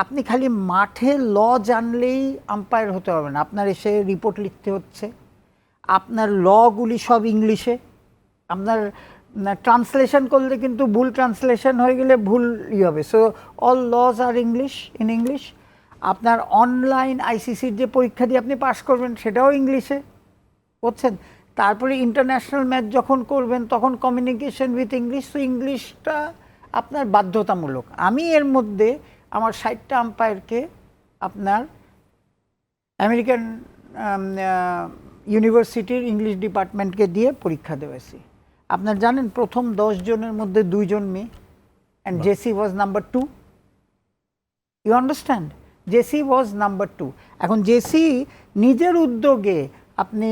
আপনি খালি মাঠে ল জানলেই আম্পায়ার হতে হবে না, আপনার এসে রিপোর্ট লিখতে হচ্ছে, আপনার লগুলি সব ইংলিশে, আপনার ট্রান্সলেশন করলে কিন্তু ভুল ট্রান্সলেশন হয়ে গেলে ভুল হবে। So all laws are in English. আপনার অনলাইন আইসিসির যে পরীক্ষা দিয়ে আপনি পাস করবেন সেটাও ইংলিশে, বুঝছেন। তারপরে ইন্টারন্যাশনাল ম্যাচ যখন করবেন তখন কমিউনিকেশন উইথ ইংলিশ। তো ইংলিশটা আপনার বাধ্যতামূলক। আমি এর মধ্যে আমার 60টা আম্পায়ারকে আপনার আমেরিকান ইউনিভার্সিটির ইংলিশ ডিপার্টমেন্টকে দিয়ে পরীক্ষা দেওয়াছি। আপনার জানেন প্রথম 10 জনের মধ্যে 2 জন মেয়ে, and Jessie was number 2। You understand? Jessie was number 2। এখন জেসি নিজের উদ্যোগে, আপনি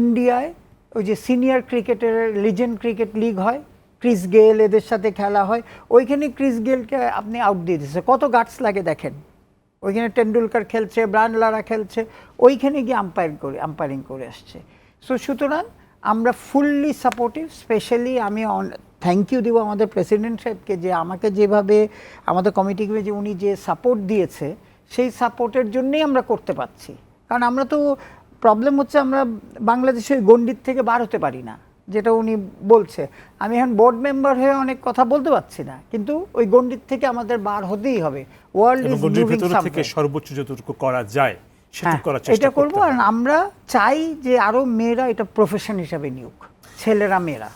ইন্ডিয়ায় ওই যে সিনিয়র ক্রিকেটের লিজেন্ড ক্রিকেট লিগ হয়, ক্রিস গেল এদের সাথে খেলা হয়, ওইখানে ক্রিস গেলকে আপনি আউট দিয়ে দিচ্ছে। কত গাটস লাগে দেখেন। ওইখানে টেন্ডুলকার খেলছে, ব্রায়ান লারা খেলছে, ওইখানে গিয়ে আম্পায়ারিং করে আসছে। সো সুতরাং আমরা ফুললি সাপোর্টিভ। স্পেশালি আমি থ্যাংক ইউ দিব আমাদের প্রেসিডেন্ট সাহেবকে, যে আমাকে যেভাবে আমাদের কমিটিকে যে উনি যে সাপোর্ট দিয়েছে, সেই সাপোর্টের জন্যই আমরা করতে পারছি। কারণ আমরা তো প্রবলেম হচ্ছে আমরা বাংলাদেশের গণ্ডির থেকে বার হতে পারি না, যেটা উনি বলছে। আমি এখন বোর্ড মেম্বার হয়ে অনেক কথা বলতে পারছি না, কিন্তু ওই গণ্ডির থেকে আমাদের বার হতেই হবে। ওয়ার্ল্ড ইজ মুভিং থেকে সর্বোচ্চ যতটুকু করা যায় সেটা করার চেষ্টা এটা করব। আর আমরা চাই যে আরো মেয়েরা এটা প্রফেশন হিসাবে নিউক, ছেলেরা মেয়েরা।